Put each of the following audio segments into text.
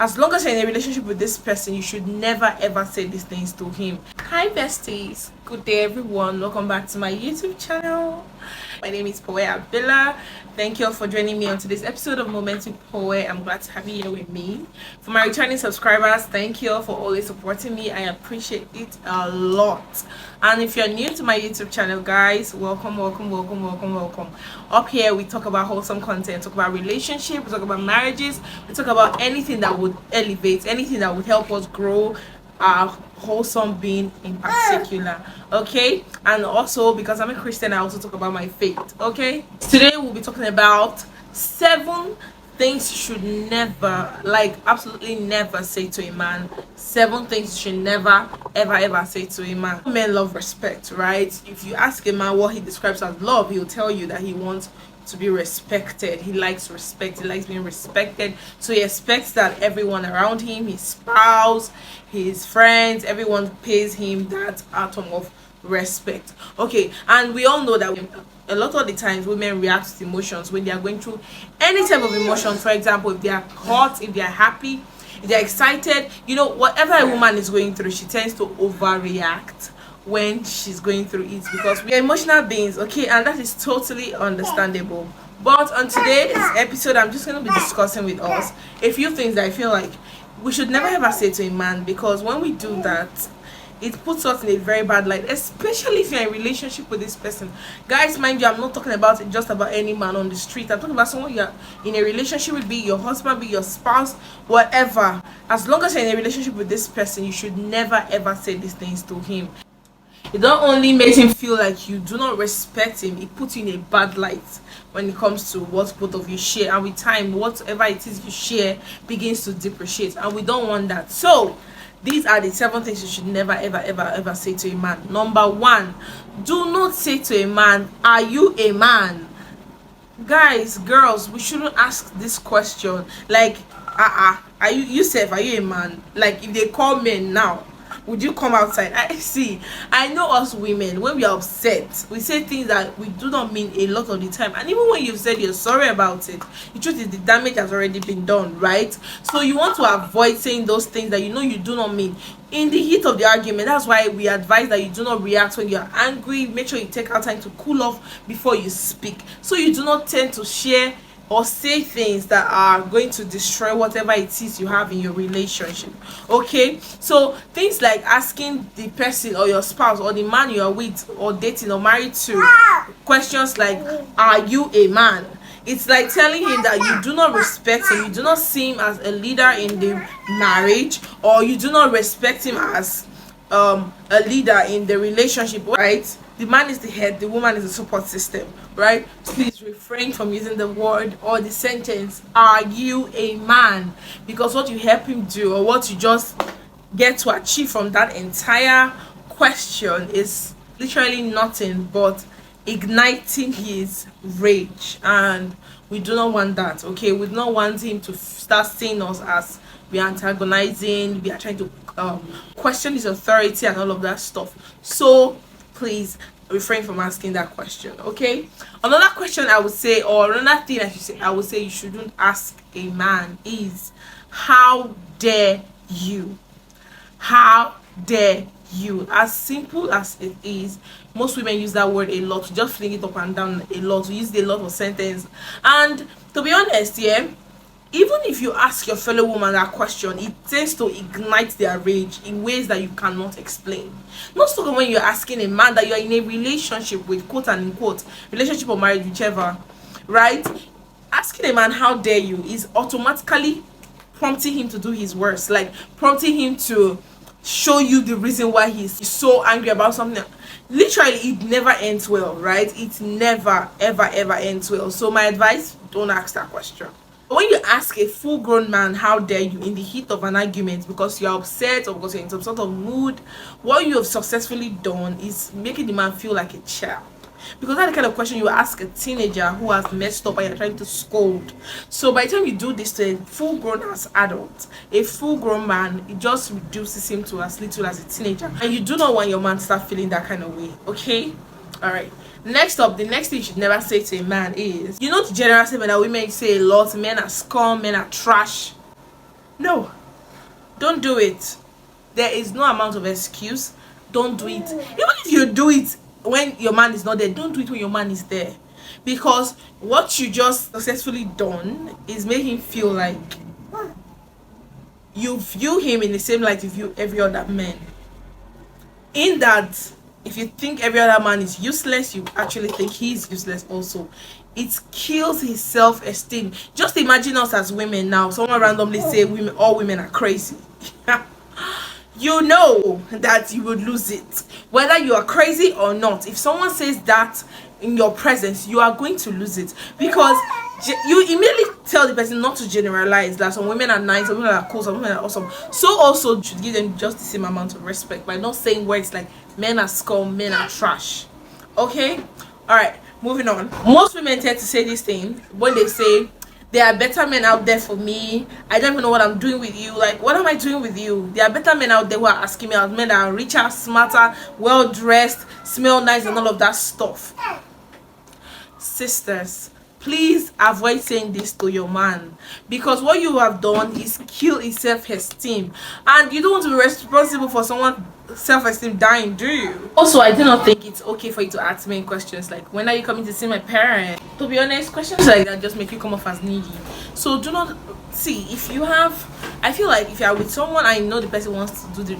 As long as you're in a relationship with this person, you should never ever say these things to him. Hi besties, good day everyone, welcome back to my YouTube channel. My name is Poe Abdullah. Thank you all for joining me on today's episode of Moments with Poe. I'm glad to have you here with me. For my returning subscribers, thank you all for always supporting me. I appreciate it a lot. And if you're new to my YouTube channel, guys, welcome. Up here we talk about wholesome content, talk about relationships, we talk about marriages, we talk about anything that would elevate, anything that would help us grow our wholesome being in particular. Okay, and also because I'm a Christian, I also talk about my faith. Okay, today we'll be talking about 7 things you should never, like absolutely never, say to a man. 7 things you should never ever say to a man. Men love respect, right? If you ask a man what he describes as love, he'll tell you that he wants to be respected. He likes respect, he likes being respected, so he expects that everyone around him, his spouse, his friends, everyone pays him that atom of respect. Okay, and we all know that a lot of the times women react to emotions when they are going through any type of emotion. For example, if they are hot, if they are happy, if they're excited, you know, whatever a woman is going through, she tends to overreact when she's going through it, because we are emotional beings. Okay, and that is totally understandable. But on today's episode, I'm just going to be discussing with us a few things that I feel like we should never ever say to a man, because when we do that, it puts us in a very bad light, especially if you're in a relationship with this person. Guys, mind you, I'm not talking about it just about any man on the street. I'm talking about someone you're in a relationship with, be your husband, be your spouse, whatever. As long as you're in a relationship with this person, you should never ever say these things to him. It not only makes him feel like you do not respect him, it puts you in a bad light when it comes to what both of you share, and with time, whatever it is you share begins to depreciate, and we don't want that. So these are the 7 things you should never ever say to a man. Number 1, do not say to a man, are you a man? Guys, girls, we shouldn't ask this question. Like, are you yourself, are you a man? Like, if they call men now, would you come outside? I know us women, when we are upset, we say things that we do not mean a lot of the time, and even when you've said you're sorry about it, the truth is the damage has already been done, right? So you want to avoid saying those things that you know you do not mean in the heat of the argument. That's why we advise that you do not react when you're angry. Make sure you take out time to cool off before you speak, so you do not tend to share or say things that are going to destroy whatever it is you have in your relationship. Okay, so things like asking the person or your spouse or the man you are with or dating or married to questions like, are you a man? It's like telling him that you do not respect him, you do not see him as a leader in the marriage, or you do not respect him as a leader in the relationship, right? The man is the head, the woman is the support system, right? Please refrain from using the word or the sentence, are you a man? Because what you help him do, or what you just get to achieve from that entire question, is literally nothing but igniting his rage, and we do not want that. Okay, we do not want him to start seeing us as we are antagonizing, we are trying to question his authority and all of that stuff. So please refrain from asking that question. Okay, another question I would say, or another thing I would say you shouldn't ask a man is, how dare you? How dare you? As simple as it is, most women use that word a lot, just fling it up and down a lot, we use it a lot of sentence. And to be honest, yeah, even if you ask your fellow woman that question, it tends to ignite their rage in ways that you cannot explain. Not so when you're asking a man that you're in a relationship with, quote and unquote, relationship or marriage, whichever, right? Asking a man, how dare you, is automatically prompting him to do his worst, like prompting him to show you the reason why he's so angry about something. Literally, it never ends well, right? It never ever ends well. So my advice, don't ask that question. When you ask a full-grown man, how dare you, in the heat of an argument because you're upset or because you're in some sort of mood, what you have successfully done is making the man feel like a child. Because that's the kind of question you ask a teenager who has messed up and you're trying to scold. So by the time you do this to a full-grown as adult, a full-grown man, it just reduces him to as little as a teenager. And you do not want your man to start feeling that kind of way, okay? All right. Next up, the next thing you should never say to a man is, you know, the general statement that women say a lot, men are scum, men are trash. No, don't do it. There is no amount of excuse. Don't do it. Even if you do it when your man is not there, don't do it when your man is there, because what you just successfully done is make him feel like you view him in the same light you view every other man. In that, if you think every other man is useless, you actually think he's useless also. It kills his self-esteem. Just imagine us as women now. Someone randomly say all women are crazy. You know that you would lose it, whether you are crazy or not. If someone says that in your presence, you are going to lose it, because you immediately tell the person not to generalize that some women are nice, some women are cool, some women are awesome. So also should give them just the same amount of respect by not saying words like men are scum, men are trash. Okay, all right, moving on. Most women tend to say this thing when they say there are better men out there for me. I don't even know what I'm doing with you. Like, what am I doing with you? There are better men out there who are asking me out. Men that are richer, smarter, well dressed, smell nice, and all of that stuff. Sisters, please avoid saying this to your man, because what you have done is kill his self-esteem, and you don't want to be responsible for someone's self-esteem dying, do you? Also, I do not think it's okay for you to ask me questions like, when are you coming to see my parents? To be honest, questions like that just make you come off as needy. So do not see, if you have, I feel like if you are with someone and you know the person wants to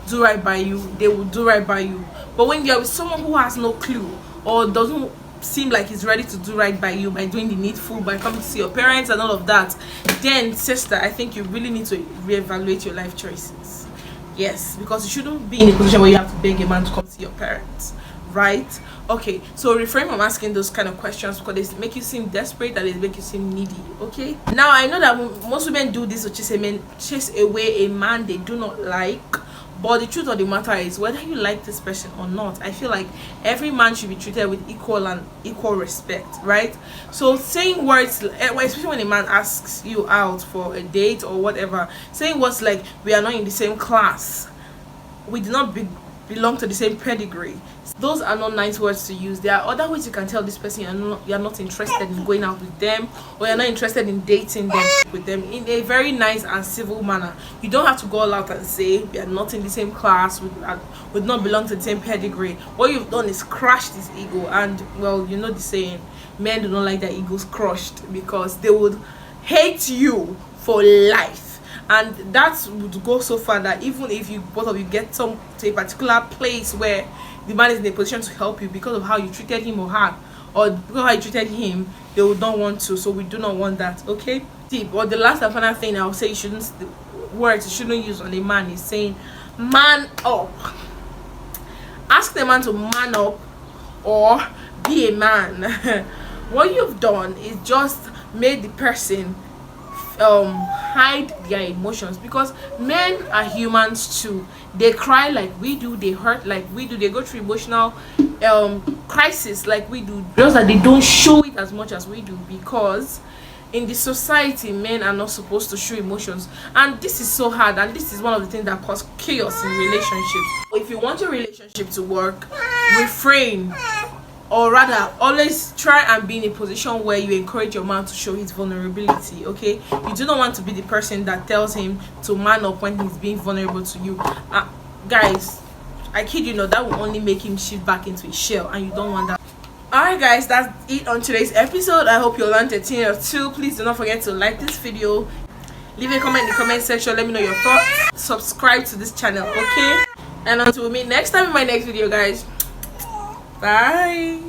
do right by you, they will do right by you. But when you're with someone who has no clue or doesn't seem like he's ready to do right by you by doing the needful, by coming to see your parents and all of that, then sister, I think you really need to reevaluate your life choices. Yes, because you shouldn't be in a position where you have to beg a man to come see your parents, right? Okay, so refrain from asking those kind of questions, because they make you seem desperate and they make you seem needy. Okay, now I know that most women do this to chase away a man they do not like. But the truth of the matter is, whether you like this person or not, I feel like every man should be treated with equal respect, right? So saying words, especially when a man asks you out for a date or whatever, saying words like, we are not in the same class, we do not belong to the same pedigree, those are not nice words to use. There are other ways you can tell this person you're not interested in going out with them, or you're not interested in dating them with them in a very nice and civil manner. You don't have to go all out and say we are not in the same class, we do not belong to the same pedigree. What you've done is crushed his ego, and well, you know the saying, men do not like their egos crushed, because they would hate you for life. And that would go so far that even if you both of you get to a particular place where the man is in a position to help you because of how you treated him or her, or because of how you treated him, they would not want to. So we do not want that. Okay, but the last and final thing I'll say you shouldn't use on a man is saying man up. Ask the man to man up or be a man. What you've done is just made the person hide their emotions, because men are humans too. They cry like we do, they hurt like we do, they go through emotional crisis like we do, just that they don't show it as much as we do, because in the society men are not supposed to show emotions, and this is so hard, and this is one of the things that cause chaos in relationships. If you want your relationship to work, refrain, or rather always try and be in a position where you encourage your man to show his vulnerability. Okay, you do not want to be the person that tells him to man up when he's being vulnerable to you. Guys, I kid you not, that will only make him shift back into a shell, and you don't want that. Alright guys, that's it on today's episode. I hope you learned a thing or two. Please do not forget to like this video, leave a comment in the comment section, let me know your thoughts, subscribe to this channel. Okay, and until we meet next time in my next video, guys, bye.